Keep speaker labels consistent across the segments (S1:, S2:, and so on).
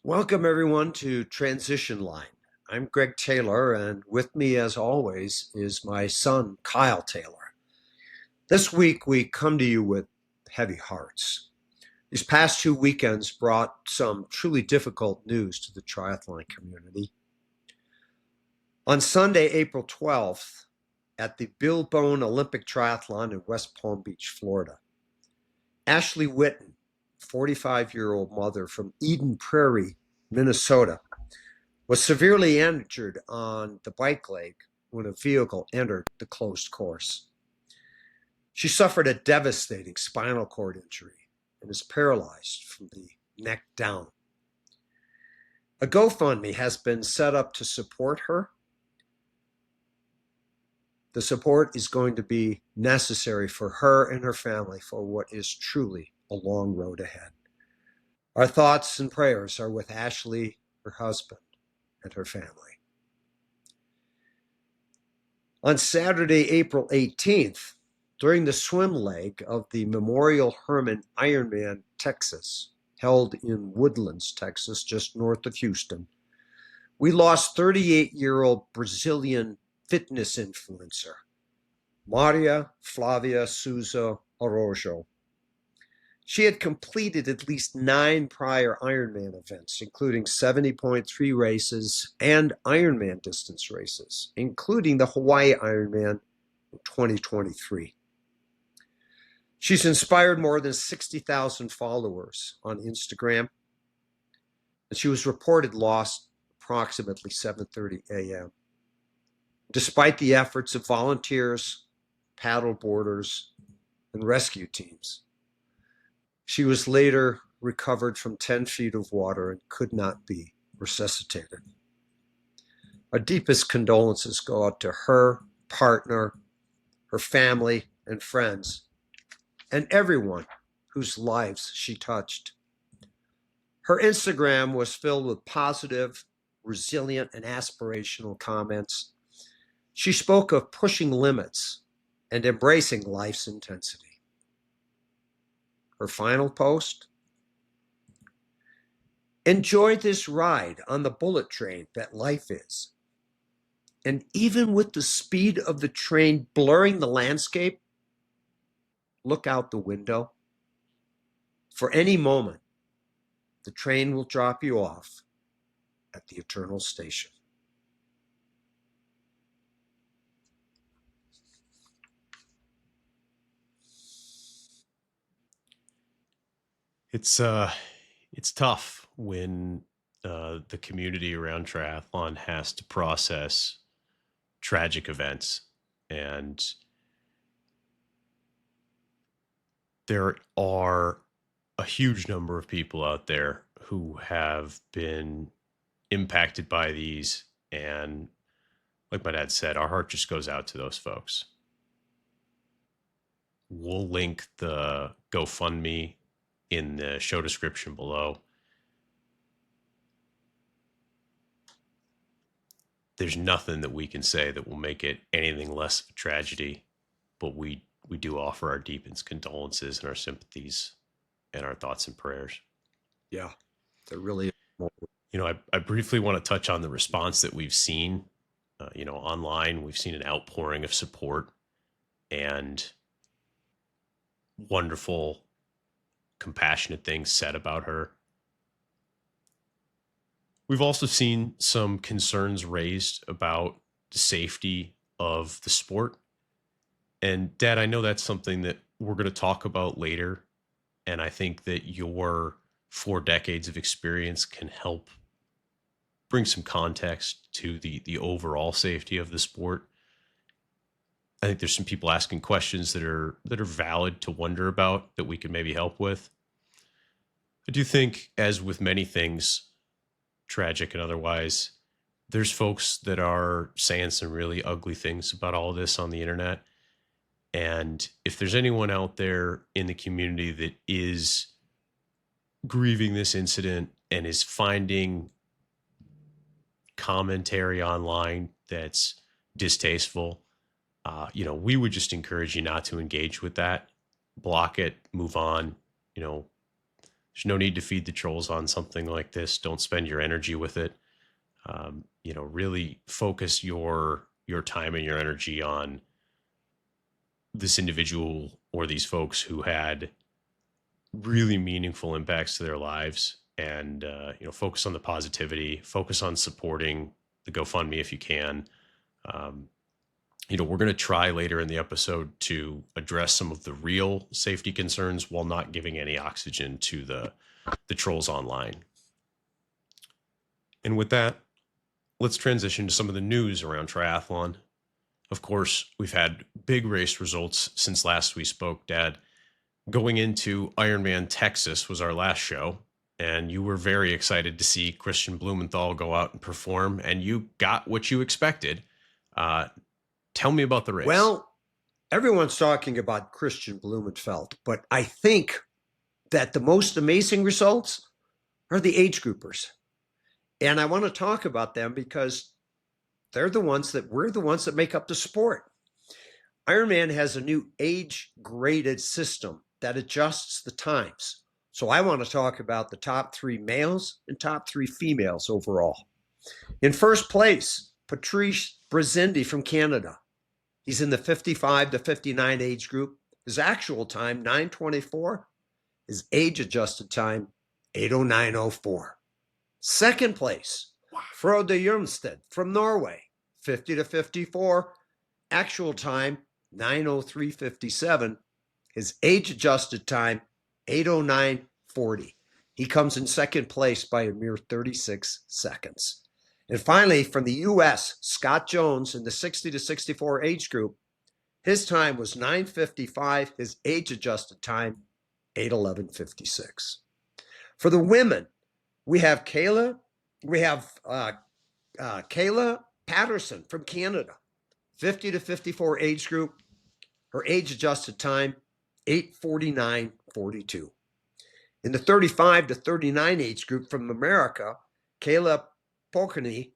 S1: Welcome, everyone, to Transition Line. I'm Greg Taylor, and with me, as always, is my son, Kyle Taylor. This week, we come to you with heavy hearts. These past 2 weekends brought some truly difficult news to the triathlon community. On Sunday, April 12th, at the Billabong Olympic Triathlon in West Palm Beach, Florida, Ashley Witten, 45-year-old mother from Eden Prairie, Minnesota, was severely injured on the bike leg when a vehicle entered the closed course. She suffered a devastating spinal cord injury and is paralyzed from the neck down. A GoFundMe has been set up to support her. The support is going to be necessary for her and her family for what is truly a long road ahead. Our thoughts and prayers are with Ashley, her husband, and her family. On Saturday, April 18th, during the swim leg of the Memorial Hermann Ironman Texas, held in Woodlands, Texas, just north of Houston, we lost 38-year-old Brazilian fitness influencer, Maria Flavia Souza Araújo. She had completed at least 9 prior Ironman events, including 70.3 races and Ironman distance races, including the Hawaii Ironman in 2023. She's inspired more than 60,000 followers on Instagram, and she was reported lost approximately 7:30 a.m. Despite the efforts of volunteers, paddle boarders, and rescue teams, she was later recovered from 10 feet of water and could not be resuscitated. Our deepest condolences go out to her partner, her family, and friends, and everyone whose lives she touched. Her Instagram was filled with positive, resilient, and aspirational comments. She spoke of pushing limits and embracing life's intensity. Her final post: enjoy this ride on the bullet train that life is. And even with the speed of the train blurring the landscape, look out the window. For any moment, the train will drop you off at the eternal station.
S2: It's tough when the community around triathlon has to process tragic events, and there are a huge number of people out there who have been impacted by these, and like my dad said, our heart just goes out to those folks. We'll link the GoFundMe in the show description below. There's nothing that we can say that will make it anything less of a tragedy, but we do offer our deepest condolences and our sympathies and our thoughts and prayers.
S1: Yeah, they're really.
S2: I briefly want to touch on the response that we've seen. Online, we've seen an outpouring of support and wonderful, compassionate things said about her. We've also seen some concerns raised about the safety of the sport. And Dad, I know that's something that we're going to talk about later. And I think that your 4 decades of experience can help bring some context to the overall safety of the sport. I think there's some people asking questions that are valid to wonder about that we can maybe help with. I do think, as with many things, tragic and otherwise, there's folks that are saying some really ugly things about all of this on the internet. And if there's anyone out there in the community that is grieving this incident and is finding commentary online that's distasteful, we would just encourage you not to engage with that. Block it, move on, There's no need to feed the trolls on something like this. Don't spend your energy with it. Really focus your time and your energy on this individual or these folks who had really meaningful impacts to their lives, and focus on the positivity, focus on supporting the GoFundMe if you can. um, we're going to try later in the episode to address some of the real safety concerns while not giving any oxygen to the trolls online. And with that, let's transition to some of the news around triathlon. Of course, we've had big race results since last we spoke, Dad. Going into Ironman Texas was our last show, and you were very excited to see Christian Blumenthal go out and perform, and you got what you expected. Tell me about the race.
S1: Well, everyone's talking about Christian Blumenfeld, but I think that the most amazing results are the age groupers. And I want to talk about them because we're the ones that make up the sport. Ironman has a new age graded system that adjusts the times. So I want to talk about the top 3 males and top 3 females overall. In first place, Patrice Brezindi from Canada. He's in the 55 to 59 age group. His actual time, 9:24. His age-adjusted time, 8:09:04. Second place, Frode Jørmsted from Norway, 50 to 54. Actual time, 9:03:57. His age-adjusted time, 8:09:40. He comes in second place by a mere 36 seconds. And finally, from the U.S., Scott Jones in the 60 to 64 age group. His time was 9:55. His age-adjusted time, 8:11:56. For the women, we have Kayla Patterson from Canada, 50 to 54 age group. Her age-adjusted time, 8:49:42. In the 35 to 39 age group from America, Kayla Pokony,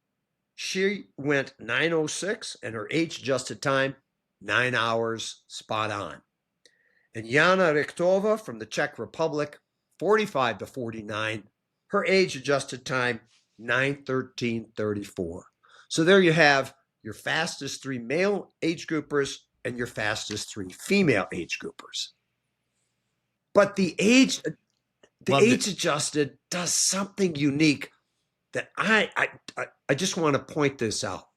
S1: she went 9:06, and her age-adjusted time, 9 hours, spot on. And Jana Richtova from the Czech Republic, 45 to 49, her age-adjusted time, 9:13:34. So there you have your fastest 3 male age groupers and your fastest 3 female age groupers. But the age-adjusted does something unique that I just want to point this out.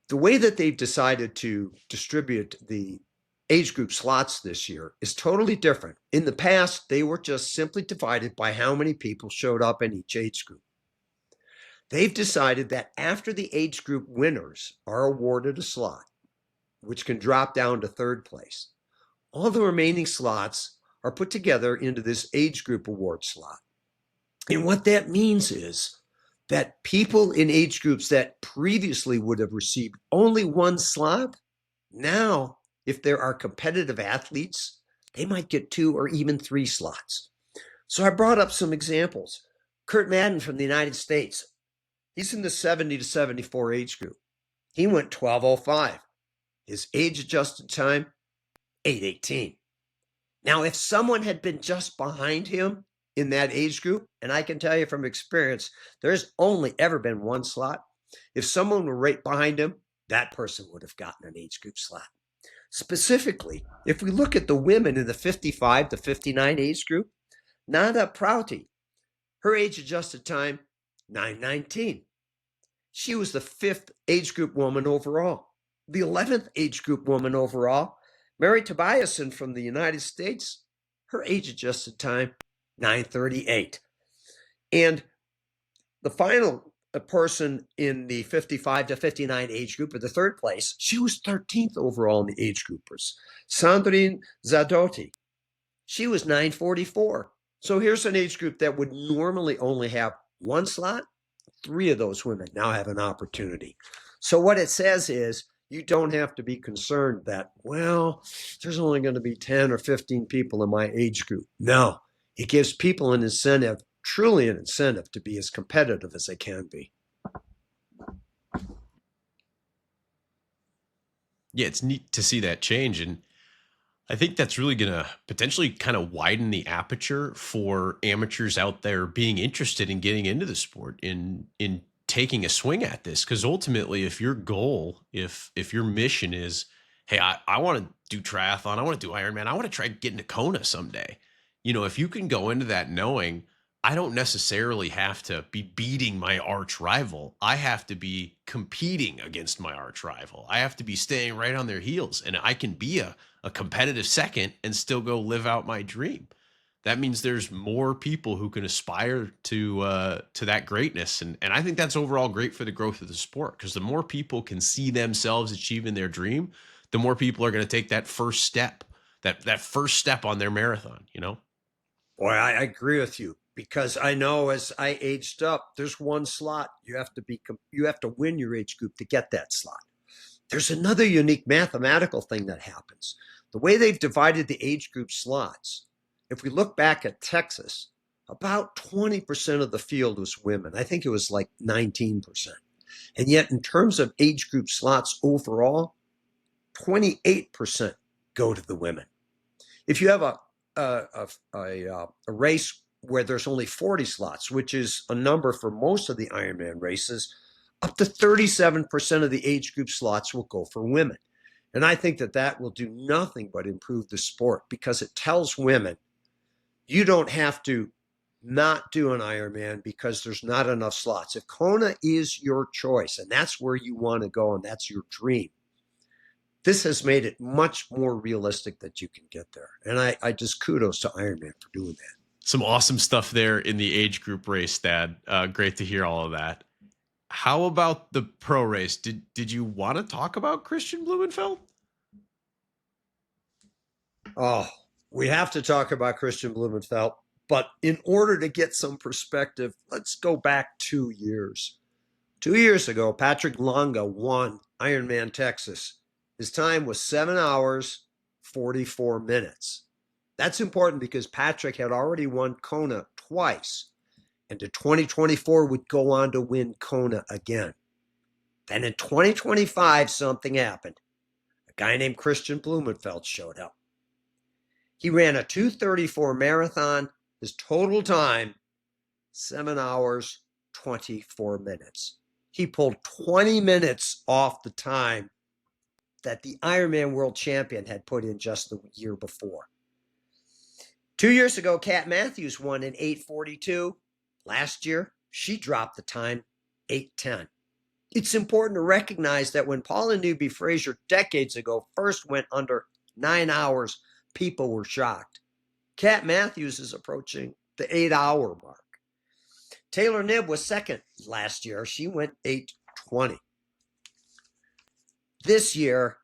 S1: The way that they've decided to distribute the age group slots this year is totally different. In the past, they were just simply divided by how many people showed up in each age group. They've decided that after the age group winners are awarded a slot, which can drop down to third place, all the remaining slots are put together into this age group award slot. And what that means is that people in age groups that previously would have received only 1 slot, now, if there are competitive athletes, they might get 2 or even 3 slots. So I brought up some examples. Kurt Madden from the United States, he's in the 70 to 74 age group. He went 12:05. His age-adjusted time, 8:18. Now, if someone had been just behind him in that age group, and I can tell you from experience, there's only ever been 1 slot. If someone were right behind him, that person would have gotten an age group slot. Specifically, if we look at the women in the 55 to 59 age group, Nada Prouty, her age-adjusted time, 9:19. She was the 5th age group woman overall. The 11th age group woman overall, Mary Tobiasen from the United States, her age-adjusted time, 9:38. And the final person in the 55 to 59 age group, at the 3rd place, she was 13th overall in the age groupers. Sandrine Zadotti, she was 9:44. So here's an age group that would normally only have 1 slot. 3 of those women now have an opportunity. So what it says is you don't have to be concerned that, well, there's only going to be 10 or 15 people in my age group. No, it gives people an incentive, truly an incentive, to be as competitive as they can be.
S2: Yeah, it's neat to see that change. And I think that's really going to potentially kind of widen the aperture for amateurs out there being interested in getting into the sport, in taking a swing at this. Because ultimately, if your goal, if your mission is, hey, I want to do triathlon, I want to do Ironman, I want to try getting to Kona someday. If you can go into that knowing I don't necessarily have to be beating my arch rival. I have to be competing against my arch rival. I have to be staying right on their heels. And I can be a competitive second and still go live out my dream. That means there's more people who can aspire to that greatness. And I think that's overall great for the growth of the sport, because the more people can see themselves achieving their dream, the more people are going to take that first step, that first step on their marathon.
S1: Boy, I agree with you, because I know as I aged up, there's one slot you have to win your age group to get that slot. There's another unique mathematical thing that happens. The way they've divided the age group slots, if we look back at Texas, about 20% of the field was women. I think it was like 19%. And yet, in terms of age group slots overall, 28% go to the women. If you have a race where there's only 40 slots, which is a number for most of the Ironman races, up to 37% of the age group slots will go for women. And I think that will do nothing but improve the sport, because it tells women you don't have to not do an Ironman because there's not enough slots. If Kona is your choice and that's where you want to go and that's your dream, this has made it much more realistic that you can get there. And I just kudos to Ironman for doing that.
S2: Some awesome stuff there in the age group race, Dad. Great to hear all of that. How about the pro race? Did you want to talk about Christian Blumenfeld?
S1: Oh, we have to talk about Christian Blumenfeld. But in order to get some perspective, let's go back 2 years. 2 years ago, Patrick Longa won Ironman Texas. His time was 7 hours, 44 minutes. That's important because Patrick had already won Kona twice, and in 2024 would go on to win Kona again. Then in 2025, something happened. A guy named Christian Blumenfeld showed up. He ran a 2:34 marathon. His total time, 7 hours, 24 minutes. He pulled 20 minutes off the time that the Ironman World Champion had put in just the year before. 2 years ago, Kat Matthews won in 8:42. Last year, she dropped the time, 8:10. It's important to recognize that when Paula Newby-Fraser decades ago first went under 9 hours, people were shocked. Kat Matthews is approaching the 8-hour mark. Taylor Knibb was second last year. She went 8:20. This year,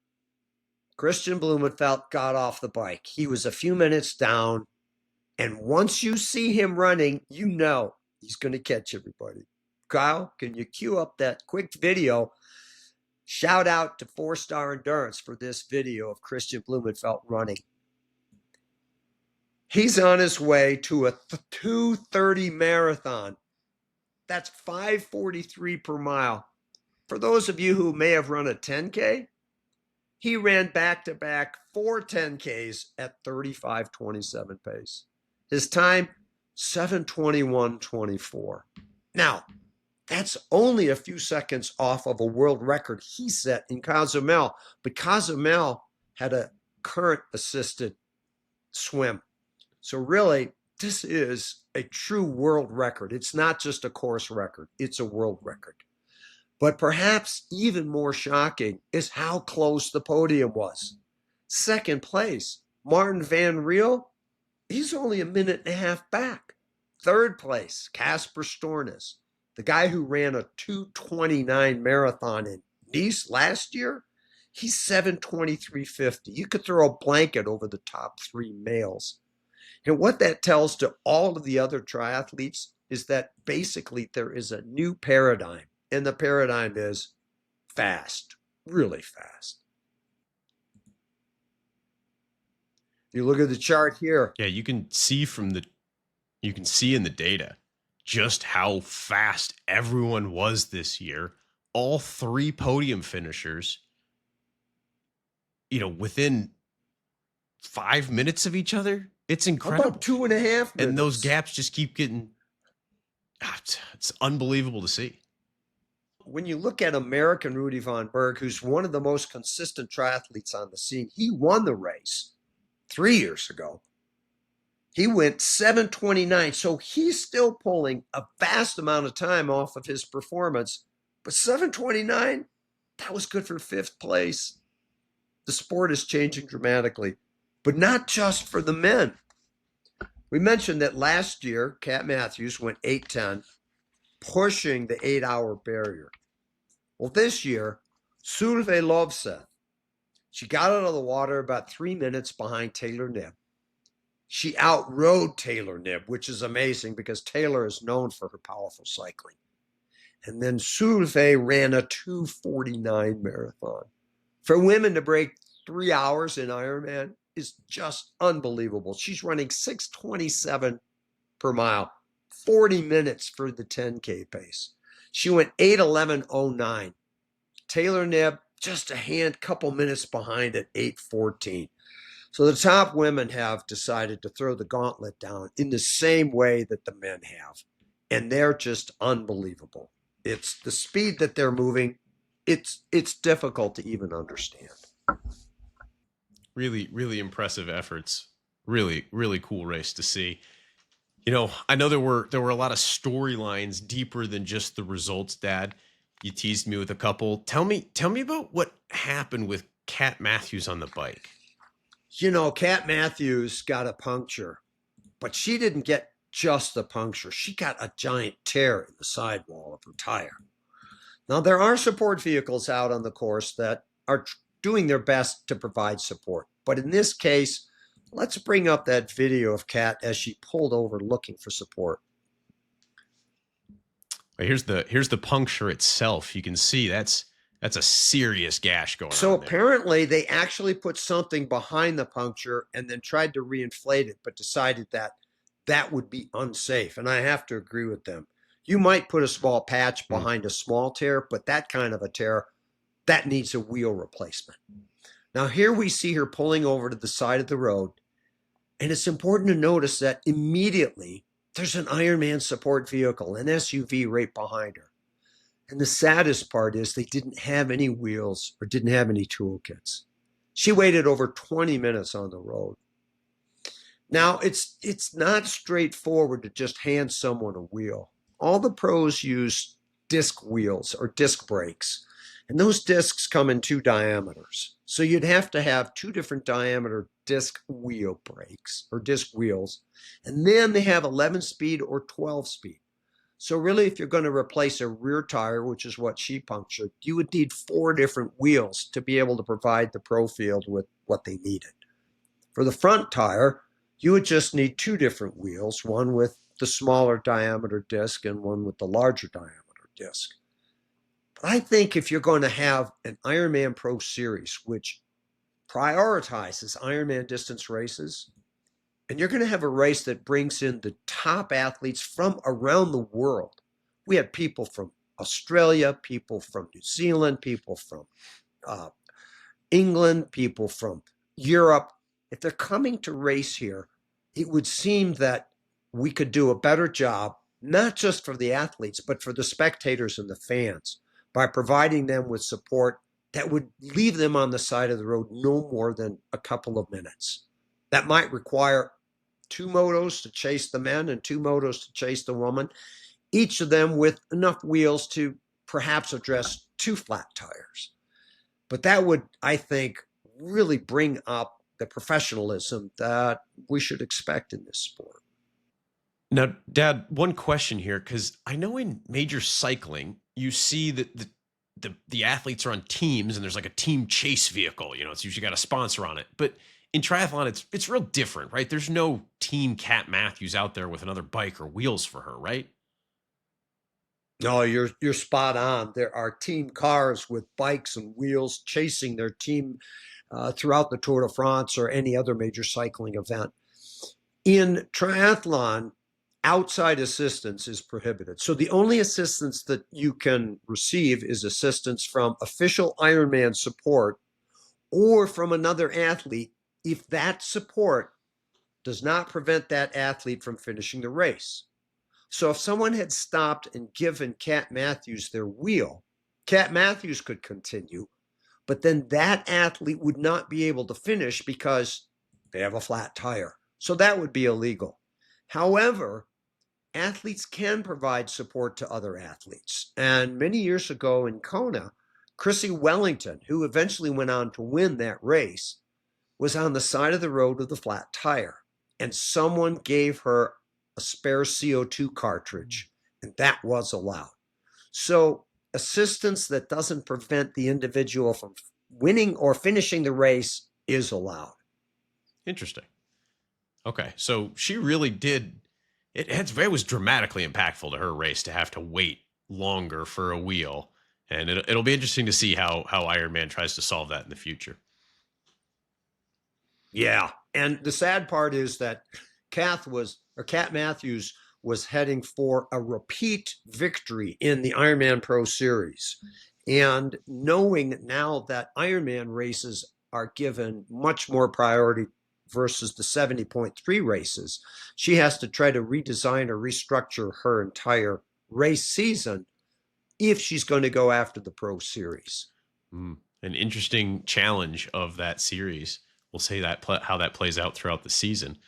S1: Christian Blumenfeld got off the bike. He was a few minutes down. And once you see him running, you know he's going to catch everybody. Kyle, can you cue up that quick video? Shout out to 4-Star Endurance for this video of Christian Blumenfeld running. He's on his way to a 2:30 marathon. That's 5:43 per mile. For those of you who may have run a 10K, he ran back-to-back 4 10Ks at 35:27 pace. His time, 7:21:24. Now, that's only a few seconds off of a world record he set in Cozumel, but Cozumel had a current-assisted swim. So really, this is a true world record. It's not just a course record. It's a world record. But perhaps even more shocking is how close the podium was. Second place, Martin Van Riel, he's only a minute and a half back. Third place, Casper Stornes, the guy who ran a 2:29 marathon in Nice last year, he's 7:23:50. You could throw a blanket over the top 3 males. And what that tells to all of the other triathletes is that basically there is a new paradigm. And the paradigm is fast, really fast. You look at the chart here.
S2: Yeah, you can see in the data just how fast everyone was this year. All 3 podium finishers, within 5 minutes of each other. It's
S1: How about
S2: incredible.
S1: 2.5 minutes?
S2: And those gaps just keep getting, it's unbelievable to see.
S1: When you look at American Rudy von Berg, who's one of the most consistent triathletes on the scene, he won the race 3 years ago. He went 7:29, so he's still pulling a vast amount of time off of his performance. But 7:29, that was good for fifth place. The sport is changing dramatically, but not just for the men. We mentioned that last year, Kat Matthews went 8:10, pushing the 8-hour barrier. Well, this year, Solveig Lovseth, she got out of the water about 3 minutes behind Taylor Knibb. She outrode Taylor Knibb, which is amazing because Taylor is known for her powerful cycling. And then Solveig ran a 2:49 marathon. For women to break 3 hours in Ironman is just unbelievable. She's running 6:27 per mile, 40 minutes for the 10K pace. She went 8:11:09. Taylor Knibb just a couple minutes behind at 8:14. So the top women have decided to throw the gauntlet down in the same way that the men have. And they're just unbelievable. It's the speed that they're moving. It's difficult to even understand.
S2: Really, really impressive efforts. Really, really cool race to see. I know there were a lot of storylines deeper than just the results, Dad. You teased me with a couple. Tell me about what happened with Kat Matthews on the bike.
S1: Kat Matthews got a puncture, but she didn't get just a puncture. She got a giant tear in the sidewall of her tire. Now, there are support vehicles out on the course that are doing their best to provide support. But in this case, let's bring up that video of Kat as she pulled over looking for support.
S2: Here's the puncture itself. You can see that's a serious gash going on.
S1: So apparently they actually put something behind the puncture and then tried to reinflate it, but decided that that would be unsafe. And I have to agree with them. You might put a small patch behind a small tear, but that kind of a tear, that needs a wheel replacement. Now here we see her pulling over to the side of the road. And it's important to notice that immediately there's an Ironman support vehicle, an SUV right behind her. And the saddest part is they didn't have any wheels or didn't have any toolkits. She waited over 20 minutes on the road. Now, it's not straightforward to just hand someone a wheel. All the pros use disc wheels or disc brakes, and those discs come in 2 diameters. So you'd have to have 2 different diameter disc wheel brakes or disc wheels, and then they have 11 speed or 12 speed. So really, if you're going to replace a rear tire, which is what she punctured, you would need 4 different wheels to be able to provide the pro field with what they needed. For the front tire, you would just need 2 different wheels, one with the smaller diameter disc and one with the larger diameter disc. But I think if you're going to have an Ironman Pro Series, which prioritizes Ironman distance races, and you're going to have a race that brings in the top athletes from around the world. We had people from Australia, people from New Zealand, people from England, people from Europe. If they're coming to race here, it would seem that we could do a better job, not just for the athletes, but for the spectators and the fans, by providing them with support that would leave them on the side of the road no more than a couple of minutes. That might require 2 motos to chase the men and 2 motos to chase the woman, each of them with enough wheels to perhaps address 2 flat tires. But that would, I think, really bring up the professionalism that we should expect in this sport.
S2: Now, Dad, one question here, because I know in major cycling, you see that the athletes are on teams and there's like a team chase vehicle, it's usually got a sponsor on it. But in triathlon, it's real different, right? There's no team Kat Matthews out there with another bike or wheels for her, right?
S1: No, you're spot on. There are team cars with bikes and wheels chasing their team throughout the Tour de France or any other major cycling event. In triathlon, outside assistance is prohibited. So the only assistance that you can receive is assistance from official Ironman support or from another athlete if that support does not prevent that athlete from finishing the race. So if someone had stopped and given Cat Matthews their wheel, Cat Matthews could continue, but then that athlete would not be able to finish because they have a flat tire. So that would be illegal. However, athletes can provide support to other athletes. And many years ago in Kona, Chrissy Wellington, who eventually went on to win that race, was on the side of the road with a flat tire. And someone gave her a spare CO2 cartridge, and that was allowed. So assistance that doesn't prevent the individual from winning or finishing the race is allowed.
S2: Interesting. Okay, so she really did. It was dramatically impactful to her race to have to wait longer for a wheel, and it'll be interesting to see how Ironman tries to solve that in the future.
S1: Yeah, and the sad part is that Cat Matthews was heading for a repeat victory in the Ironman Pro Series. And knowing now that Ironman races are given much more priority versus the 70.3 races, she has to try to redesign or restructure her entire race season if she's going to go after the Pro Series.
S2: An interesting challenge of that series. We'll say that how that plays out throughout the season.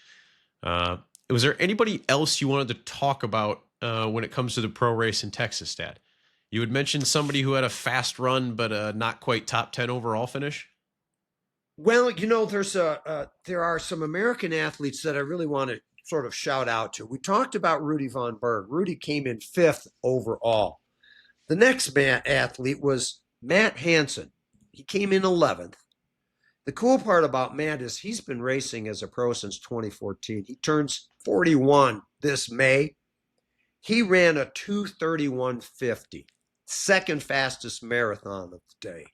S2: Was there anybody else you wanted to talk about when it comes to the pro race in Texas, Dad? You had mentioned somebody who had a fast run, but not quite top 10 overall finish.
S1: Well, there are some American athletes that I really want to sort of shout out to. We talked about Rudy von Berg. Rudy came in 5th overall. The next athlete was Matt Hansen. He came in 11th. The cool part about Matt is he's been racing as a pro since 2014. He turns 41 this May. He ran a 2:31:50, second fastest marathon of the day.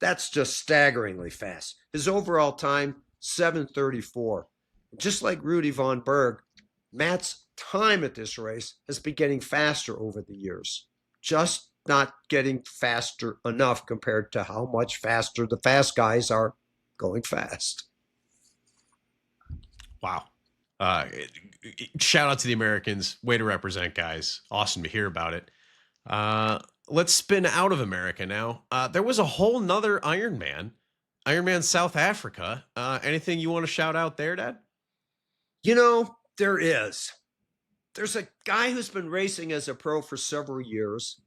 S1: That's just staggeringly fast. His overall time, 7:34. Just like Rudy von Berg, Matt's time at this race has been getting faster over the years, just not getting faster enough compared to how much faster the fast guys are going fast.
S2: Wow. Shout out to the Americans. Way to represent, guys. Awesome to hear about it. Let's spin out of America now. There was a whole nother Ironman South Africa. Anything you want to shout out there, Dad?
S1: There is. There's a guy who's been racing as a pro for several years.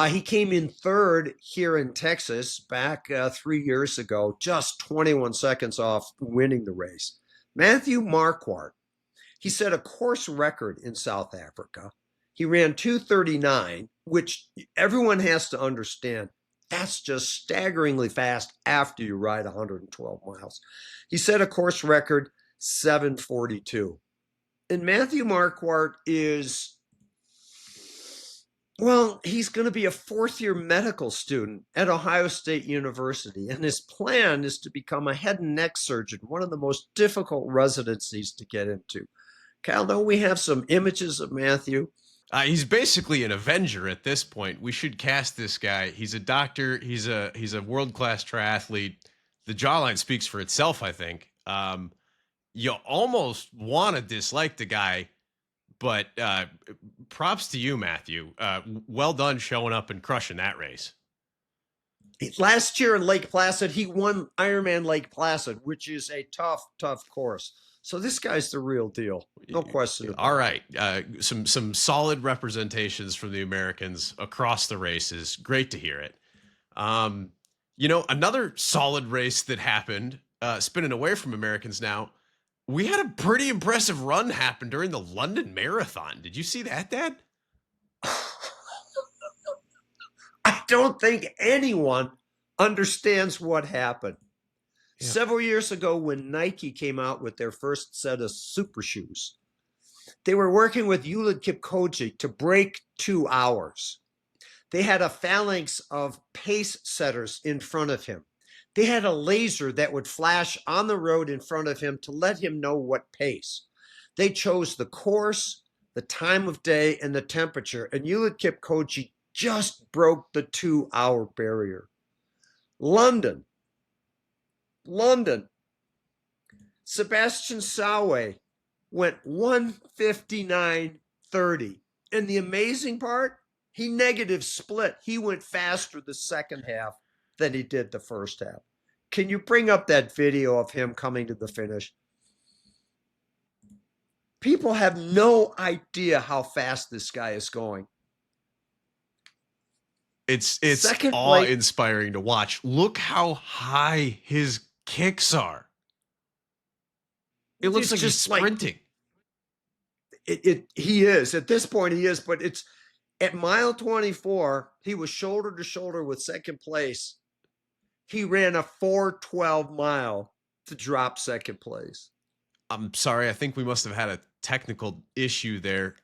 S1: He came in 3rd here in Texas back 3 years ago, just 21 seconds off winning the race. Matthew Marquardt. He set a course record in South Africa. He ran 2:39, which everyone has to understand. That's just staggeringly fast after you ride 112 miles. He set a course record 7:42. And Matthew Marquardt is, well, he's going to be a 4th-year medical student at Ohio State University. And his plan is to become a head and neck surgeon, one of the most difficult residencies to get into. Cal, don't we have some images of Matthew?
S2: He's basically an Avenger at this point. We should cast this guy. He's a doctor. He's a world-class triathlete. The jawline speaks for itself, I think. You almost want to dislike the guy, but props to you, Matthew. Well done showing up and crushing that race.
S1: Last year in Lake Placid, he won Ironman Lake Placid, which is a tough, tough course. So this guy's the real deal. No question.
S2: All right. Some solid representations from the Americans across the races. Great to hear it. Another solid race that happened, spinning away from Americans now, we had a pretty impressive run happen during the London Marathon. Did you see that, Dad?
S1: I don't think anyone understands what happened. Yeah. Several years ago, when Nike came out with their first set of super shoes, they were working with Ulid Kipchoge to break 2 hours. They had a phalanx of pace setters in front of him. They had a laser that would flash on the road in front of him to let him know what pace. They chose the course, the time of day, and the temperature, and Ulid Kipchoge just broke the 2-hour barrier. London. Sebastian Sawe went 1:59:30. And the amazing part, he negative split. He went faster the second half than he did the first half. Can you bring up that video of him coming to the finish? People have no idea how fast this guy is going.
S2: It's
S1: Second place.
S2: awe-inspiring to watch. Look how high his kicks are. It looks
S1: It's
S2: like he's
S1: just like
S2: sprinting.
S1: he is. At this point, he is, but it's at mile 24, he was shoulder to shoulder with second place. He ran a 4:12 mile to drop second place.
S2: I'm sorry. I think we must have had a technical issue there.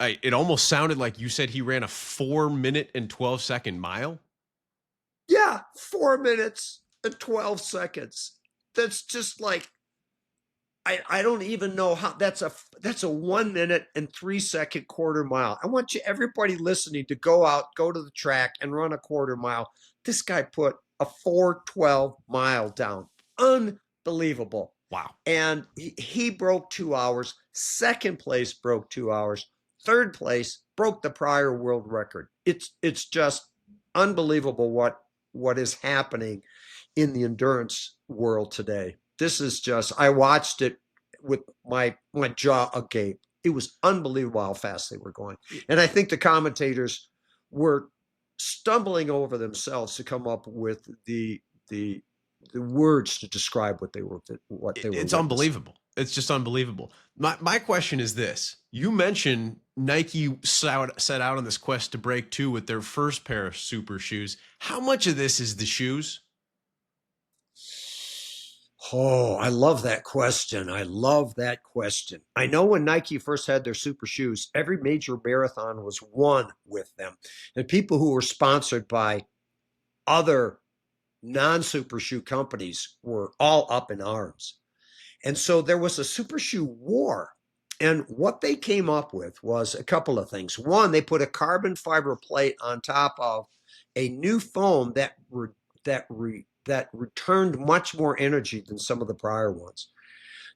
S2: It almost sounded like you said he ran a 4-minute and 12-second mile.
S1: Yeah, 4 minutes and 12 seconds. That's just like, I don't even know how. That's a 1 minute and 3 second quarter mile. I want everybody listening to go to the track and run a quarter mile. This guy put a 4:12 mile down. Unbelievable.
S2: Wow.
S1: And he broke 2 hours. Second place broke 2 hours. Third place broke the prior world record. It's just unbelievable what is happening in the endurance world today. This is just, I watched it with my jaw agape. It was unbelievable how fast they were going. And I think the commentators were stumbling over themselves to come up with the words to describe what they were. It's
S2: witnessing. Unbelievable. It's just unbelievable. My question is this. You mentioned Nike set out on this quest to break 2 with their first pair of super shoes. How much of this is the shoes?
S1: Oh, I love that question. I love that question. I know when Nike first had their super shoes, every major marathon was won with them. And people who were sponsored by other non-super shoe companies were all up in arms. And so there was a super shoe war. And what they came up with was a couple of things. One, they put a carbon fiber plate on top of a new foam that returned much more energy than some of the prior ones.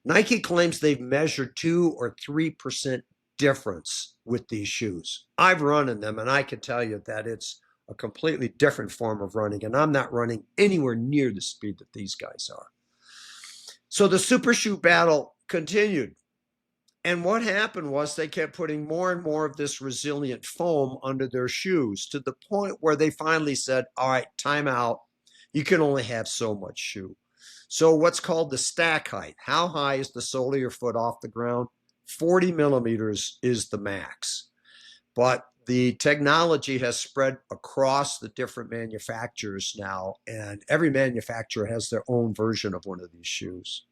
S1: Nike claims they've measured 2 or 3% difference with these shoes. I've run in them, and I can tell you that it's a completely different form of running, and I'm not running anywhere near the speed that these guys are. So the super shoe battle continued. And what happened was they kept putting more and more of this resilient foam under their shoes to the point where they finally said, all right, time out. You can only have so much shoe. So what's called the stack height. How high is the sole of your foot off the ground? 40 millimeters is the max. But the technology has spread across the different manufacturers now, and every manufacturer has their own version of one of these shoes.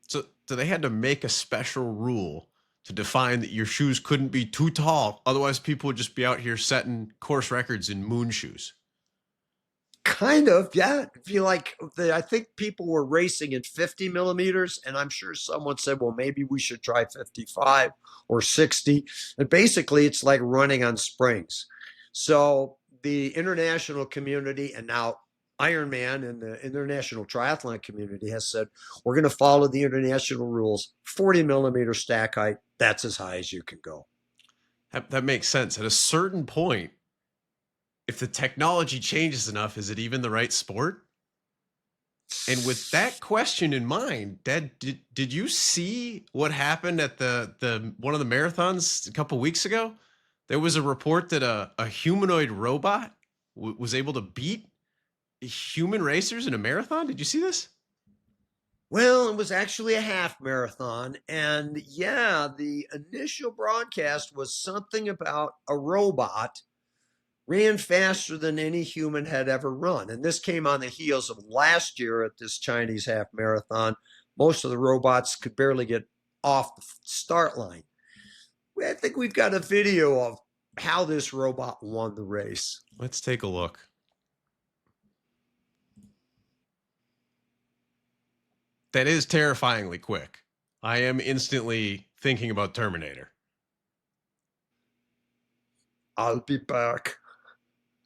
S2: So they had to make a special rule to define that your shoes couldn't be too tall. Otherwise, people would just be out here setting course records in moon shoes.
S1: Kind of, yeah. I think people were racing in 50 millimeters, and I'm sure someone said, well, maybe we should try 55 or 60. And basically, it's like running on springs. So the international community, and now Ironman and the international triathlon community, has said, we're going to follow the international rules. 40 millimeter stack height, that's as high as you can go.
S2: That makes sense. At a certain point, if the technology changes enough, is it even the right sport? And with that question in mind, Dad, did you see what happened at the one of the marathons a couple weeks ago? There was a report that a humanoid robot was able to beat human racers in a marathon. Did you see this?
S1: Well, it was actually a half marathon. And yeah, the initial broadcast was something about a robot ran faster than any human had ever run. And this came on the heels of last year at this Chinese half marathon. Most of the robots could barely get off the start line. I think we've got a video of how this robot won the race.
S2: Let's take a look. That is terrifyingly quick. I am instantly thinking about Terminator.
S1: I'll be back.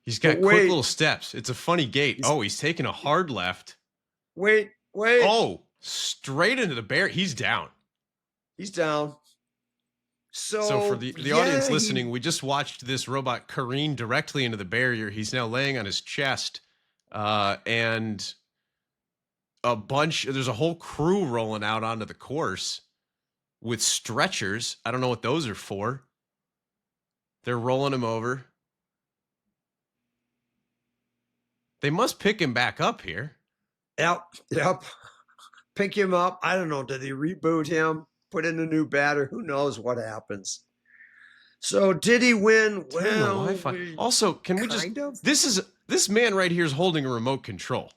S2: He's got quick little steps. It's a funny gait. Oh, he's taking a hard left.
S1: Wait.
S2: Oh, Straight into the bear. He's down.
S1: He's down.
S2: So for
S1: So
S2: the audience
S1: yeah,
S2: listening, we just watched this robot careen directly into the barrier. He's now laying on his chest, and there's a whole crew rolling out onto the course with stretchers. I don't know what those are for. They're rolling him over. They must pick him back up here.
S1: yep. Pick him up. I don't know. Did they reboot him? Put in a new batter? Who knows what happens? So did he win?
S2: Turn the
S1: Well,
S2: Wi-Fi. Also, can we just?
S1: kind of.
S2: This man right here is holding a remote control,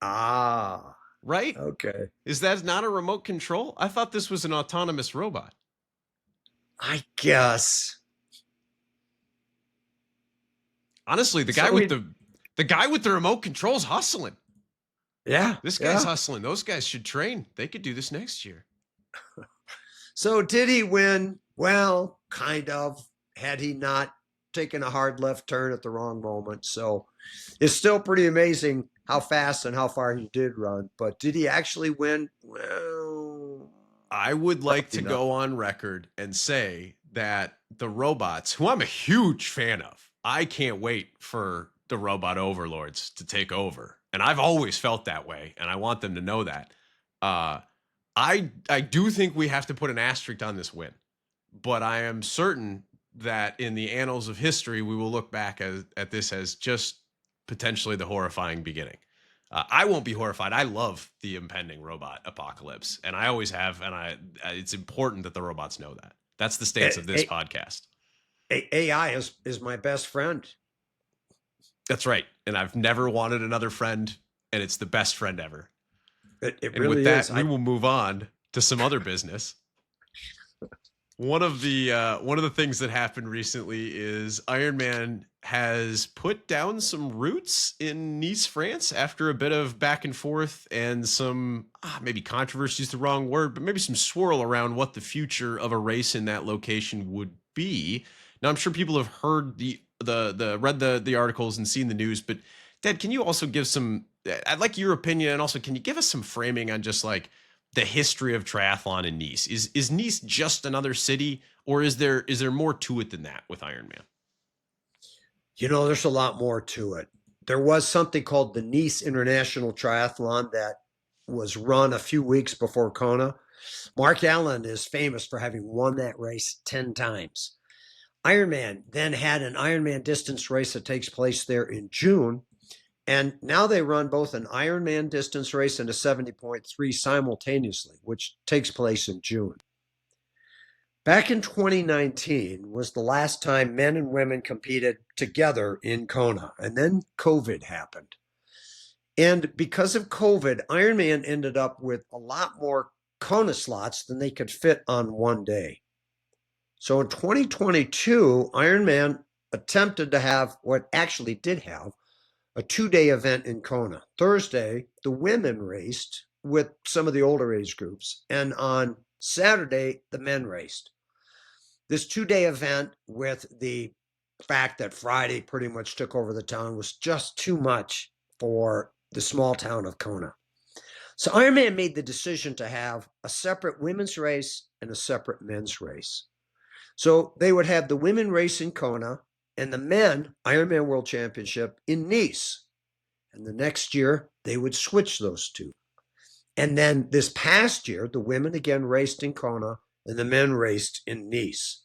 S1: Ah,
S2: right?
S1: okay.
S2: Is that not a remote control? I thought this was an autonomous robot.
S1: I guess.
S2: Honestly, the guy with the remote control's hustling.
S1: Yeah.
S2: This guy's hustling. Those guys should train. They could do this next year.
S1: So did he win? Well, kind of. Had he not taken a hard left turn at the wrong moment. So it's still pretty amazing how fast and how far he did run. But did he actually win? Well,
S2: I would like to go on record and say that the robots, who I'm a huge fan of, I can't wait for the robot overlords to take over. And I've always felt that way, and I want them to know that. I do think we have to put an asterisk on this win, but I am certain that in the annals of history, we will look back at this as just potentially the horrifying beginning. I won't be horrified. I love the impending robot apocalypse, and I always have, and it's important that the robots know that. That's the stance of this podcast.
S1: AI is my best friend.
S2: That's right. And I've never wanted another friend, and it's the best friend ever.
S1: It
S2: and
S1: really
S2: with that,
S1: is.
S2: we will move on to some other business. One of the things that happened recently is Ironman has put down some roots in Nice, France, after a bit of back and forth and some maybe controversy is the wrong word, but maybe some swirl around what the future of a race in that location would be. Now, I'm sure people have heard read the articles and seen the news, but Dad, can you also give some? I'd like your opinion, and also can you give us some framing on just like the history of triathlon in Nice? Is Nice just another city, or is there more to it than that with Ironman?
S1: There's a lot more to it. There was something called the Nice International Triathlon that was run a few weeks before Kona. Mark Allen is famous for having won that race 10 times. Ironman then had an Ironman distance race that takes place there in June. And now they run both an Ironman distance race and a 70.3 simultaneously, which takes place in June. Back in 2019 was the last time men and women competed together in Kona, and then COVID happened. And because of COVID, Ironman ended up with a lot more Kona slots than they could fit on one day. So in 2022, Ironman attempted to have what actually did have a 2-day event in Kona. Thursday, the women raced with some of the older age groups, and on Saturday, the men raced. This 2-day event, with the fact that Friday pretty much took over the town, was just too much for the small town of Kona. So Ironman made the decision to have a separate women's race and a separate men's race. So they would have the women race in Kona and the men Ironman World Championship in Nice. And the next year, they would switch those two. And then this past year, the women again raced in Kona and the men raced in Nice.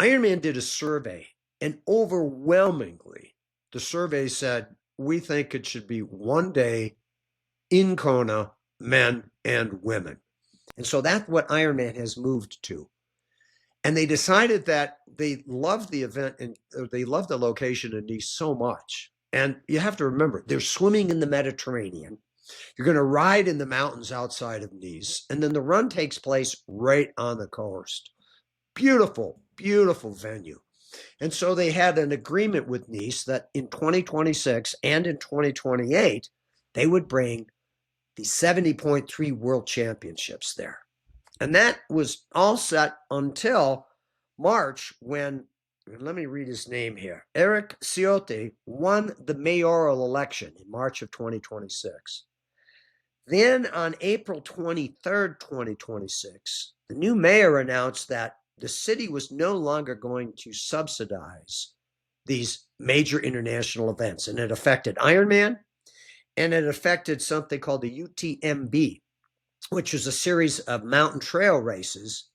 S1: Ironman did a survey, and overwhelmingly, the survey said, we think it should be 1 day in Kona, men and women. And so that's what Ironman has moved to. And they decided that they loved the event and they loved the location in Nice so much. And you have to remember, they're swimming in the Mediterranean. You're going to ride in the mountains outside of Nice. And then the run takes place right on the coast. Beautiful, beautiful venue. And so they had an agreement with Nice that in 2026 and in 2028, they would bring the 70.3 World Championships there. And that was all set until March when, let me read his name here, Eric Ciotti won the mayoral election in March of 2026. Then on April 23rd, 2026, the new mayor announced that the city was no longer going to subsidize these major international events. And it affected Ironman, and it affected something called the UTMB, which was a series of mountain trail races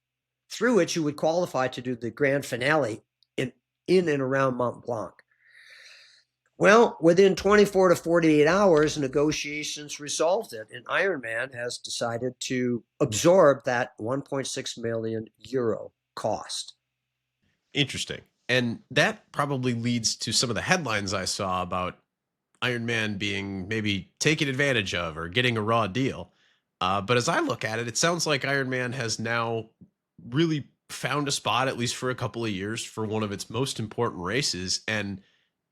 S1: through which you would qualify to do the grand finale in and around Mont Blanc. Well, within 24 to 48 hours, negotiations resolved it, and Ironman has decided to absorb that 1.6 million euro cost.
S2: Interesting. And that probably leads to some of the headlines I saw about Iron Man being maybe taken advantage of or getting a raw deal. But as I look at it, it sounds like Iron Man has now really found a spot, at least for a couple of years, for one of its most important races. And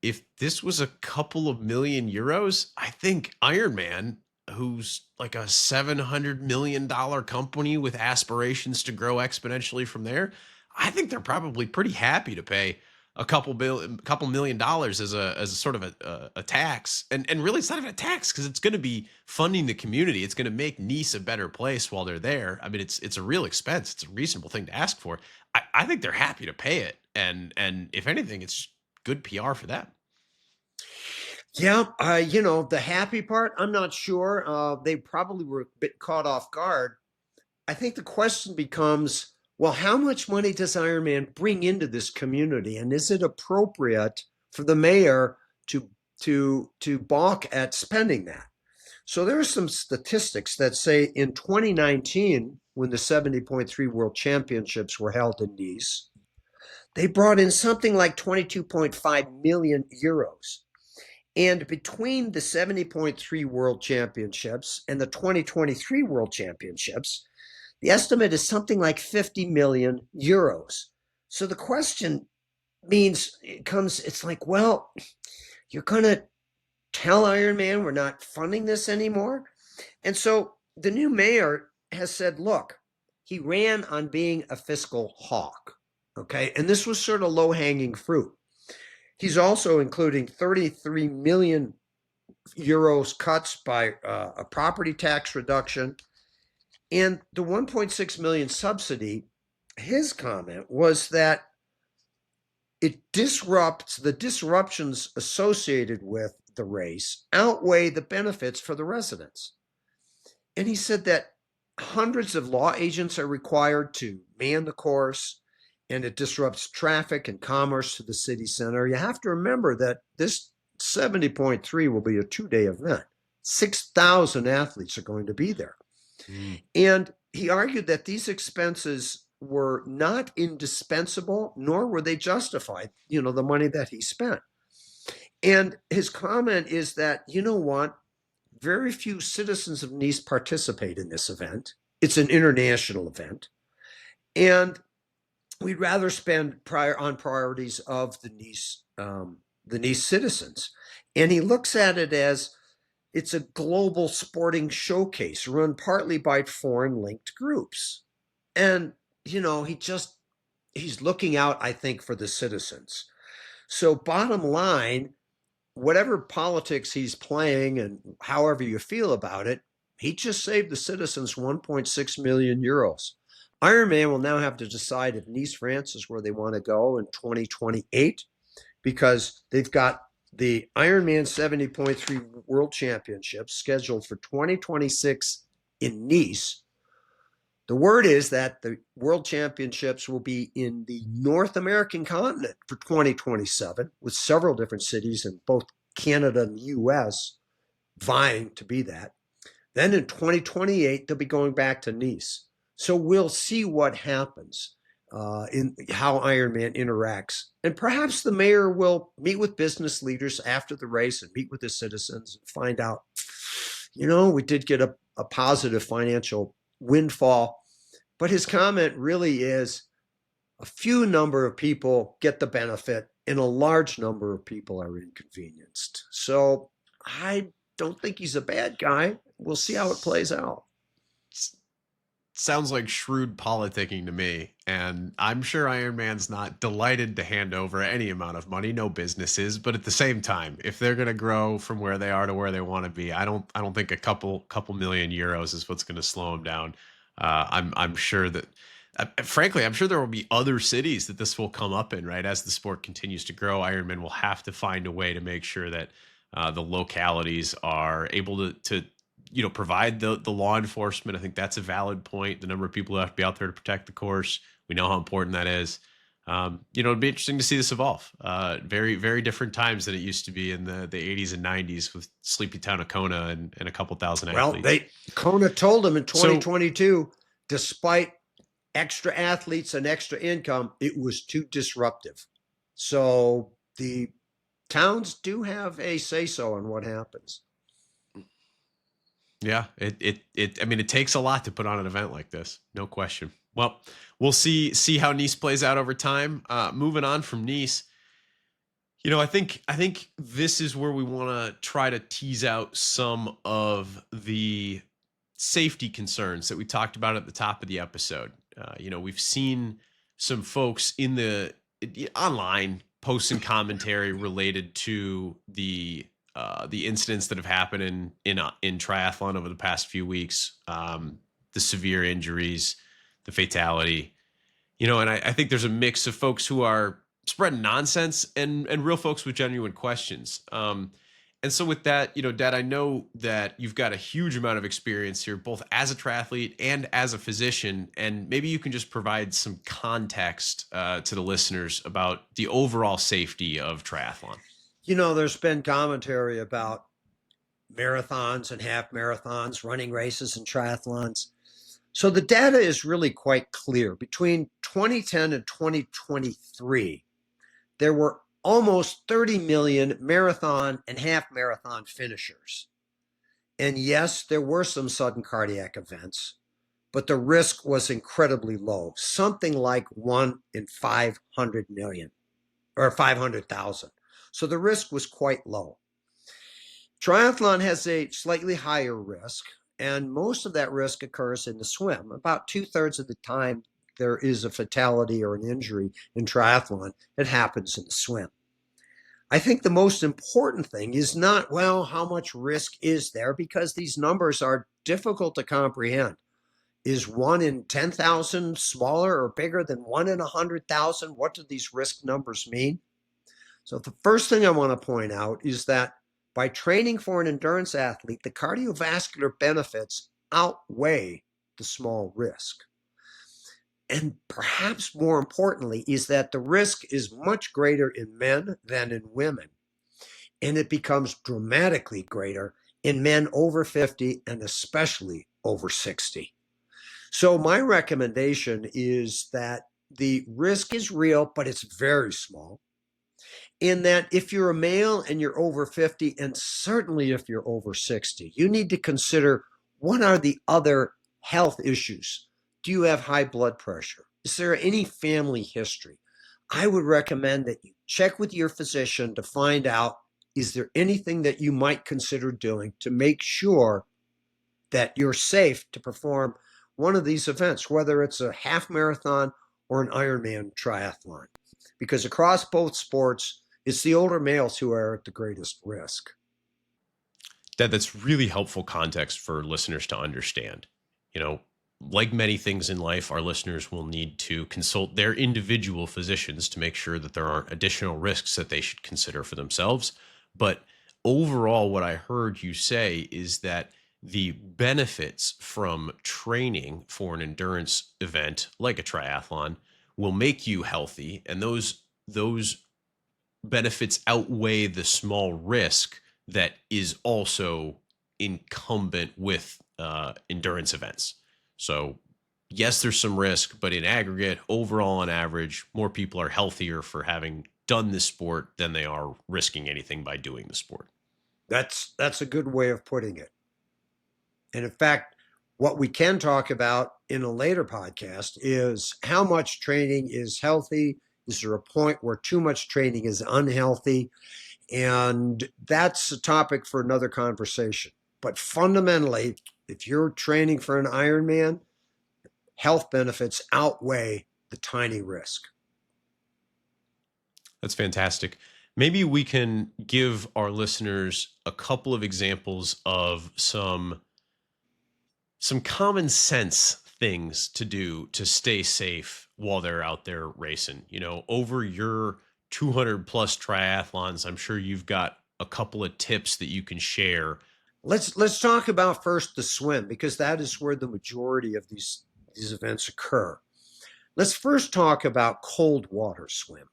S2: if this was a couple of million euros, I think Iron Man, who's like a $700 million company with aspirations to grow exponentially from there, I think they're probably pretty happy to pay couple $1 million as a sort of a tax, and really it's not even a tax because it's going to be funding the community. It's going to make Nice a better place while they're there. I mean, it's a real expense. It's a reasonable thing to ask for. I think they're happy to pay it, and if anything, it's good PR for them.
S1: Yeah, the happy part, I'm not sure. They probably were a bit caught off guard. I think the question becomes, well, how much money does Ironman bring into this community, and is it appropriate for the mayor to balk at spending that? So there are some statistics that say in 2019, when the 70.3 World Championships were held in Nice, they brought in something like 22.5 million euros. And between the 70.3 World Championships and the 2023 World Championships, the estimate is something like 50 million euros. So the question it's like, well, you're going to tell Ironman we're not funding this anymore? And so the new mayor has said, look, he ran on being a fiscal hawk. Okay. And this was sort of low hanging fruit. He's also including 33 million euros cuts by a property tax reduction. And the 1.6 million subsidy, his comment was that the disruptions associated with the race outweigh the benefits for the residents. And he said that hundreds of law agents are required to man the course, and it disrupts traffic and commerce to the city center. You have to remember that this 70.3 will be a 2-day event. 6,000 athletes are going to be there. Mm. And he argued that these expenses were not indispensable, nor were they justified, the money that he spent. And his comment is that, you know what? Very few citizens of Nice participate in this event. It's an international event. And we'd rather spend on priorities of the Nice citizens. And he looks at it as it's a global sporting showcase run partly by foreign linked groups. And, he's looking out, I think, for the citizens. So bottom line, whatever politics he's playing and however you feel about it, he just saved the citizens 1.6 million euros. Ironman will now have to decide if Nice, France is where they want to go in 2028, because they've got the Ironman 70.3 World Championship scheduled for 2026 in Nice. The word is that the World Championships will be in the North American continent for 2027, with several different cities in both Canada and the US vying to be that. Then in 2028, they'll be going back to Nice. So we'll see what happens in how Ironman interacts. And perhaps the mayor will meet with business leaders after the race and meet with the citizens and find out, we did get a positive financial windfall. But his comment really is a few number of people get the benefit and a large number of people are inconvenienced. So I don't think he's a bad guy. We'll see how it plays out.
S2: sounds like shrewd politicking to me. And I'm sure Ironman's not delighted to hand over any amount of money, no business is, but at the same time, if they're going to grow from where they are to where they want to be, I don't think a couple million euros is what's going to slow them down. I'm sure that, frankly, I'm sure there will be other cities that this will come up in, right? As the sport continues to grow, Ironman will have to find a way to make sure that the localities are able to provide the law enforcement. I think that's a valid point. The number of people who have to be out there to protect the course, we know how important that is. It'd be interesting to see this evolve. Very, very different times than it used to be in the 80s and 90s with sleepy town of Kona and a couple thousand
S1: Well,
S2: athletes.
S1: Kona told them in
S2: So
S1: 2022, despite extra athletes and extra income, it was too disruptive. So the towns do have a say-so on what happens.
S2: yeah, I mean, it takes a lot to put on an event like this, no question. Well, we'll see how Nice plays out over time. Moving on from Nice, I think this is where we want to try to tease out some of the safety concerns that we talked about at the top of the episode. We've seen some folks in the online posting commentary related to the incidents that have happened in triathlon over the past few weeks, the severe injuries, the fatality. And I think there's a mix of folks who are spreading nonsense and real folks with genuine questions. And so with that, Dad, I know that you've got a huge amount of experience here, both as a triathlete and as a physician, and maybe you can just provide some context to the listeners about the overall safety of triathlon.
S1: There's been commentary about marathons and half marathons, running races and triathlons. So the data is really quite clear. Between 2010 and 2023, there were almost 30 million marathon and half marathon finishers. And yes, there were some sudden cardiac events, but the risk was incredibly low, something like 1 in 500 million or 500,000. So the risk was quite low. Triathlon has a slightly higher risk, and most of that risk occurs in the swim. About 2/3 of the time there is a fatality or an injury in triathlon, it happens in the swim. I think the most important thing is not, well, how much risk is there? Because these numbers are difficult to comprehend. Is 1 in 10,000 smaller or bigger than 1 in 100,000? What do these risk numbers mean? So the first thing I want to point out is that by training for an endurance athlete, the cardiovascular benefits outweigh the small risk. And perhaps more importantly is that the risk is much greater in men than in women. And it becomes dramatically greater in men over 50 and especially over 60. So my recommendation is that the risk is real, but it's very small. In that if you're a male and you're over 50, and certainly if you're over 60, you need to consider what are the other health issues. Do you have high blood pressure? Is there any family history? I would recommend that you check with your physician to find out, is there anything that you might consider doing to make sure that you're safe to perform one of these events, whether it's a half marathon or an Ironman triathlon. Because across both sports, it's the older males who are at the greatest risk.
S2: That's really helpful context for listeners to understand. Like many things in life, our listeners will need to consult their individual physicians to make sure that there aren't additional risks that they should consider for themselves. But overall, what I heard you say is that the benefits from training for an endurance event like a triathlon will make you healthy, and those benefits outweigh the small risk that is also incumbent with endurance events. So yes, there's some risk, but in aggregate, overall, on average, more people are healthier for having done this sport than they are risking anything by doing the sport.
S1: That's a good way of putting it. And in fact, what we can talk about in a later podcast is how much training is healthy. Is there a point where too much training is unhealthy? And that's a topic for another conversation. But fundamentally, if you're training for an Ironman, health benefits outweigh the tiny risk.
S2: That's fantastic. Maybe we can give our listeners a couple of examples of some common sense things to do to stay safe while they're out there racing. Over your 200 plus triathlons, I'm sure you've got a couple of tips that you can share.
S1: Let's talk about first the swim, because that is where the majority of these events occur. Let's first talk about cold water swim.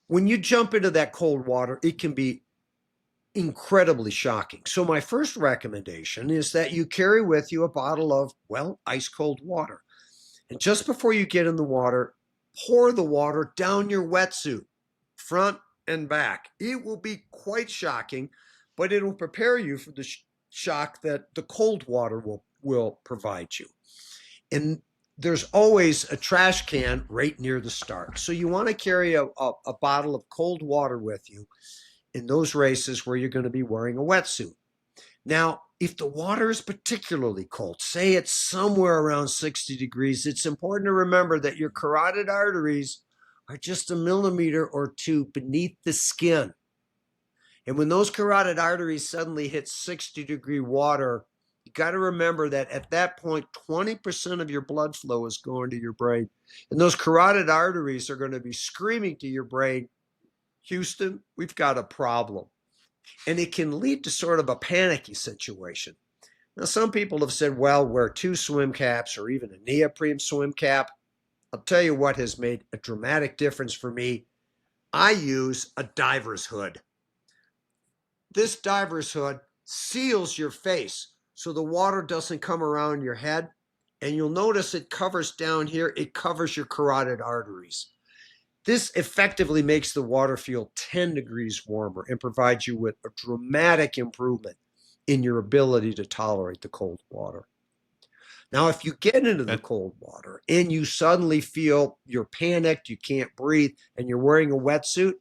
S1: When you jump into that cold water, it can be incredibly shocking. So my first recommendation is that you carry with you a bottle of, well, ice cold water. And just before you get in the water, pour the water down your wetsuit, front and back. It will be quite shocking, but it'll prepare you for the shock that the cold water will provide you. And there's always a trash can right near the start. So you want to carry a bottle of cold water with you in those races where you're going to be wearing a wetsuit. Now, if the water is particularly cold, say it's somewhere around 60 degrees, it's important to remember that your carotid arteries are just a millimeter or two beneath the skin. And when those carotid arteries suddenly hit 60-degree water, you got to remember that at that point, 20% of your blood flow is going to your brain. And those carotid arteries are going to be screaming to your brain, Houston, we've got a problem. And it can lead to sort of a panicky situation. Now, some people have said, well, wear 2 swim caps or even a neoprene swim cap. I'll tell you what has made a dramatic difference for me. I use a diver's hood. This diver's hood seals your face so the water doesn't come around your head. And you'll notice it covers down here. It covers your carotid arteries. This effectively makes the water feel 10 degrees warmer and provides you with a dramatic improvement in your ability to tolerate the cold water. Now, if you get into the cold water and you suddenly feel you're panicked, you can't breathe, and you're wearing a wetsuit,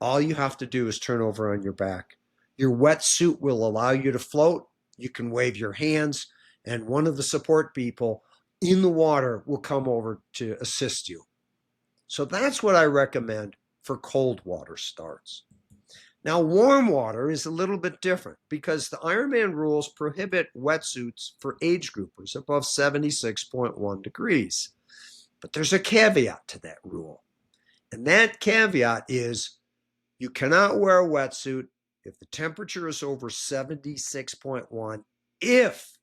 S1: all you have to do is turn over on your back. Your wetsuit will allow you to float. You can wave your hands, and one of the support people in the water will come over to assist you. So that's what I recommend for cold water starts. Now, warm water is a little bit different because the Ironman rules prohibit wetsuits for age groupers above 76.1 degrees. But there's a caveat to that rule. And that caveat is you cannot wear a wetsuit if the temperature is over 76.1 if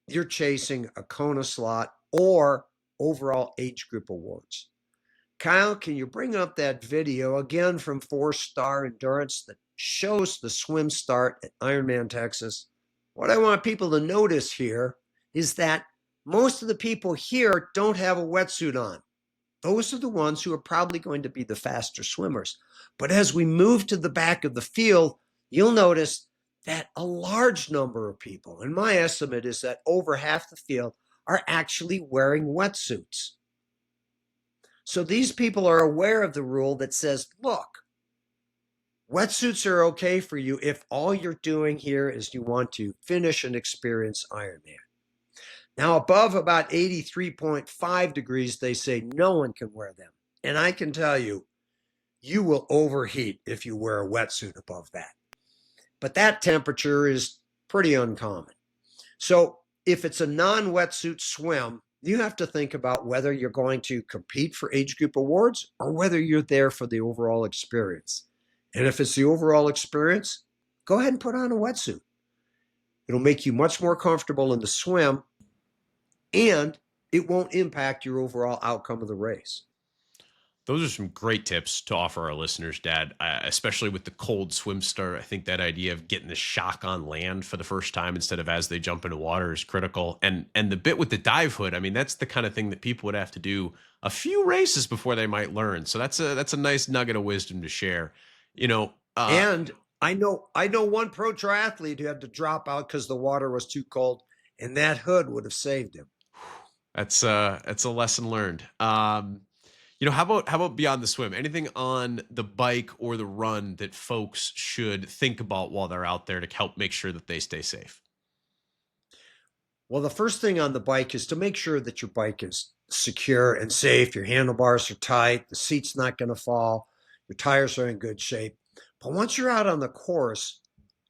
S1: you're chasing a Kona slot or overall age group awards. Kyle, can you bring up that video again from 4-Star Endurance that shows the swim start at Ironman Texas? What I want people to notice here is that most of the people here don't have a wetsuit on. Those are the ones who are probably going to be the faster swimmers. But as we move to the back of the field, you'll notice that a large number of people, and my estimate is that over half the field, are actually wearing wetsuits. So these people are aware of the rule that says, look, wetsuits are okay for you if all you're doing here is you want to finish and experience Ironman. Now, above about 83.5 degrees, they say no one can wear them. And I can tell you, you will overheat if you wear a wetsuit above that. But that temperature is pretty uncommon. So if it's a non-wetsuit swim, you have to think about whether you're going to compete for age group awards or whether you're there for the overall experience. And if it's the overall experience, go ahead and put on a wetsuit. It'll make you much more comfortable in the swim, and it won't impact your overall outcome of the race.
S2: Those are some great tips to offer our listeners, Dad, especially with the cold swim start. I think that idea of getting the shock on land for the first time instead of as they jump into water is critical. And the bit with the dive hood, I mean, that's the kind of thing that people would have to do a few races before they might learn. So that's a nice nugget of wisdom to share.
S1: And I know one pro triathlete who had to drop out because the water was too cold, and that hood would have saved him.
S2: That's a lesson learned. How about beyond the swim? Anything on the bike or the run that folks should think about while they're out there to help make sure that they stay safe?
S1: Well, the first thing on the bike is to make sure that your bike is secure and safe. Your handlebars are tight, the seat's not going to fall, your tires are in good shape. But once you're out on the course,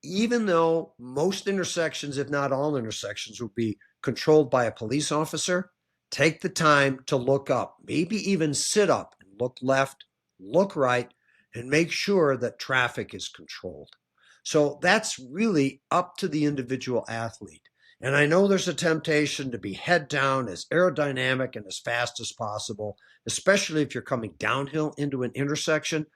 S1: even though most intersections, if not all intersections, will be controlled by a police officer, take the time to look up, maybe even sit up and look left, look right, and make sure that traffic is controlled. So that's really up to the individual athlete. And I know there's a temptation to be head down, as aerodynamic and as fast as possible, especially if you're coming downhill into an intersection.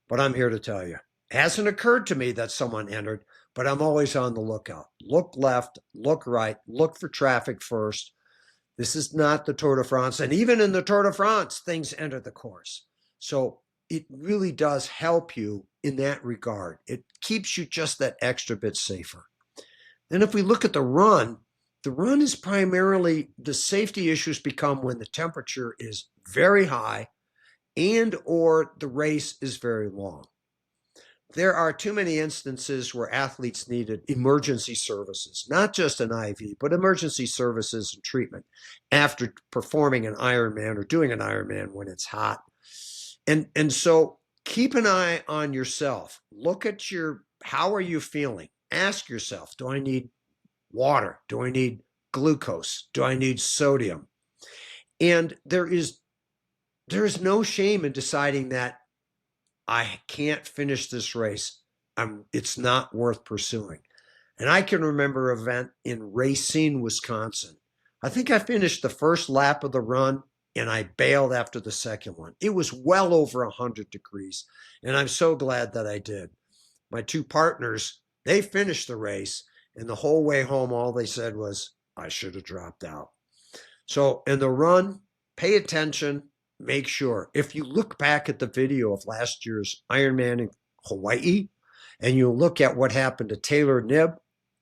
S1: But I'm here to tell you, it hasn't occurred to me that someone entered, but I'm always on the lookout. Look left, look right, look for traffic first. This is not the Tour de France. And even in the Tour de France, things enter the course. So it really does help you in that regard. It keeps you just that extra bit safer. Then if we look at the run is primarily the safety issues become when the temperature is very high and or the race is very long. There are too many instances where athletes needed emergency services, not just an IV, but emergency services and treatment after performing an Ironman or doing an Ironman when it's hot. And so keep an eye on yourself. Look at how are you feeling? Ask yourself, do I need water? Do I need glucose? Do I need sodium? And there is no shame in deciding that I can't finish this race. It's not worth pursuing. And I can remember an event in Racine, Wisconsin. I think I finished the first lap of the run and I bailed after the second one. It was well over 100 degrees, and I'm so glad that I did. My two partners, they finished the race, and the whole way home, all they said was, I should have dropped out. So in the run, pay attention. Make sure. If you look back at the video of last year's Ironman in Hawaii, and you look at what happened to Taylor Knibb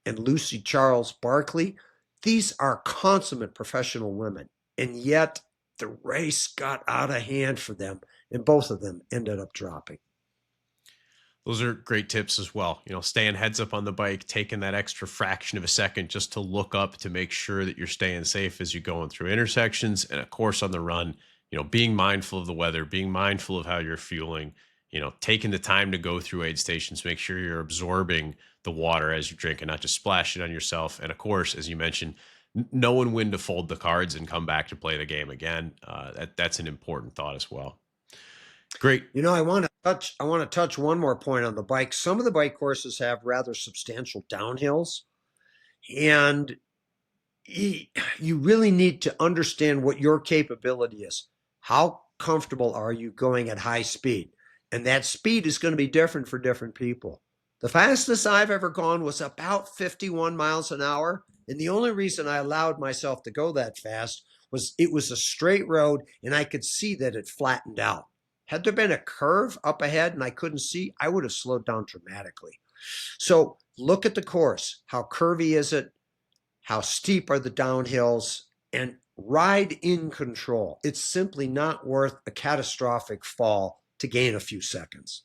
S1: and Lucy Charles Barkley, these are consummate professional women. And yet the race got out of hand for them, and both of them ended up dropping.
S2: Those are great tips as well. Staying heads up on the bike, taking that extra fraction of a second just to look up to make sure that you're staying safe as you're going through intersections. And of course, on the run, being mindful of the weather, being mindful of how you're feeling, taking the time to go through aid stations, make sure you're absorbing the water as you drink and not just splash it on yourself. And of course, as you mentioned, knowing when to fold the cards and come back to play the game again. That's an important thought as well. Great.
S1: I want to touch one more point on the bike. Some of the bike courses have rather substantial downhills, and you really need to understand what your capability is. How comfortable are you going at high speed? And that speed is going to be different for different people. The fastest I've ever gone was about 51 miles an hour. And the only reason I allowed myself to go that fast was it was a straight road and I could see that it flattened out. Had there been a curve up ahead and I couldn't see, I would have slowed down dramatically. So look at the course. How curvy is it? How steep are the downhills? And ride in control. It's simply not worth a catastrophic fall to gain a few seconds.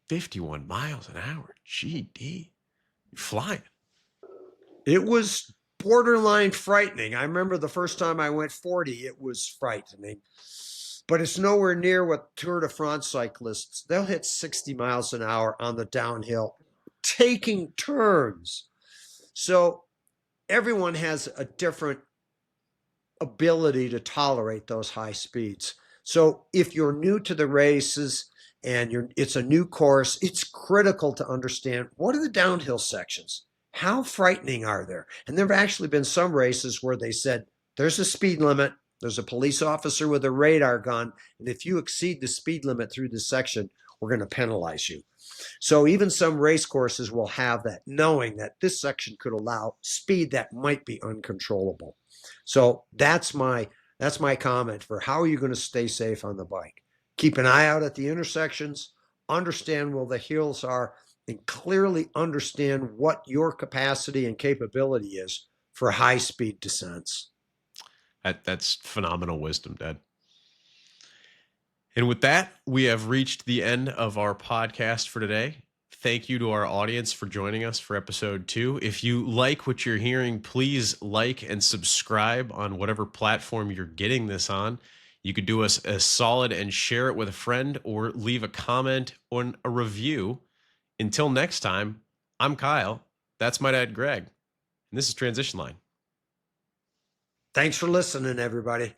S2: 51 miles an hour. GD. You're flying.
S1: It was borderline frightening. I remember the first time I went 40, it was frightening. But it's nowhere near what Tour de France cyclists, they'll hit 60 miles an hour on the downhill, taking turns. So everyone has a different ability to tolerate those high speeds. So if you're new to the races and it's a new course, it's critical to understand what are the downhill sections? How frightening are there? And there have actually been some races where they said, there's a speed limit, there's a police officer with a radar gun, and if you exceed the speed limit through this section, we're going to penalize you. So even some race courses will have that, knowing that this section could allow speed that might be uncontrollable. So that's my comment for how are you going to stay safe on the bike. Keep an eye out at the intersections, understand where the hills are, and clearly understand what your capacity and capability is for high-speed descents.
S2: That's phenomenal wisdom, Dad. And with that, we have reached the end of our podcast for today. Thank you to our audience for joining us for episode 2. If you like what you're hearing, please like and subscribe on whatever platform you're getting this on. You could do us a solid and share it with a friend or leave a comment or a review. Until next time, I'm Kyle. That's my dad, Greg. And this is Transition Line.
S1: Thanks for listening, everybody.